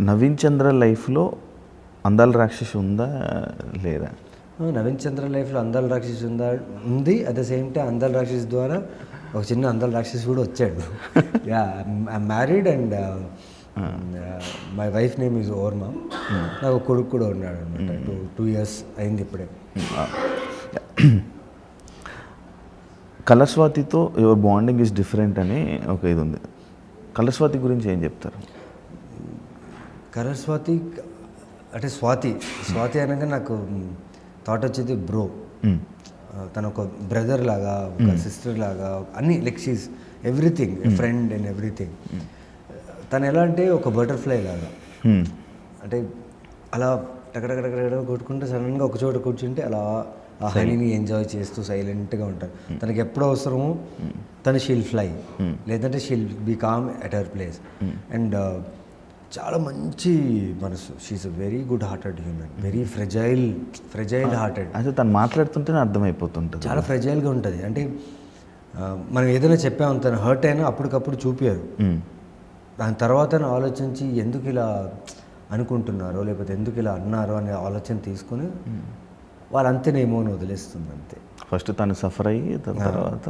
నవీన్ చంద్ర లైఫ్లో అందాల రాక్షసి ఉందా లేదా? నవీన్ చంద్ర లైఫ్లో అందాల రాక్షసి ఉంది. అట్ ద సేమ్ టైం అందాల రాక్షసి ద్వారా ఒక చిన్న అందాల రాక్షసి కూడా వచ్చాడు. Yeah, I married and my wife name is Orma. నాకు కొడుకు కూడా ఉన్నాడు అనమాట. 2 years అయింది ఇప్పుడే. కళస్వాతితో యువర్ బాండింగ్ ఈజ్ డిఫరెంట్ అని ఒక ఇది ఉంది. కళస్వాతి గురించి ఏం చెప్తారు? కళస్వాతి అంటే స్వాతి అనగా నాకు థాట్ వచ్చేది బ్రో. తను ఒక బ్రదర్ లాగా, ఒక సిస్టర్ లాగా, అన్ని like she's everything, friend and everything. తను ఎలా అంటే ఒక బటర్ఫ్లై లాగా, అంటే అలా టకటకటకట కొట్టుకుంటే సడన్గా ఒక చోట కూర్చుంటే అలా ఆ హనీని ఎంజాయ్ చేస్తూ సైలెంట్గా ఉంటారు. తనకి ఎప్పుడు అవసరమో తను షీల్ ఫ్లై, లేదంటే she'll be calm at her place. And చాలా మంచి మనసు. She's a very good hearted human, very fragile hearted. అయితే తను మాట్లాడుతుంటేనే అర్థమైపోతుంటుంది. చాలా ఫ్రెజైల్గా ఉంటుంది. అంటే మనం ఏదైనా చెప్పాము, తను హర్ట్ అయినా అప్పటికప్పుడు చూపారు. దాని తర్వాత ఆలోచించి ఎందుకు ఇలా అనుకుంటున్నారో, లేకపోతే ఎందుకు ఇలా అన్నారో అనే ఆలోచన తీసుకొని వాళ్ళంతేనేమో అని వదిలేస్తుంది అంతే. ఫస్ట్ తను సఫర్ అయ్యి తర్వాత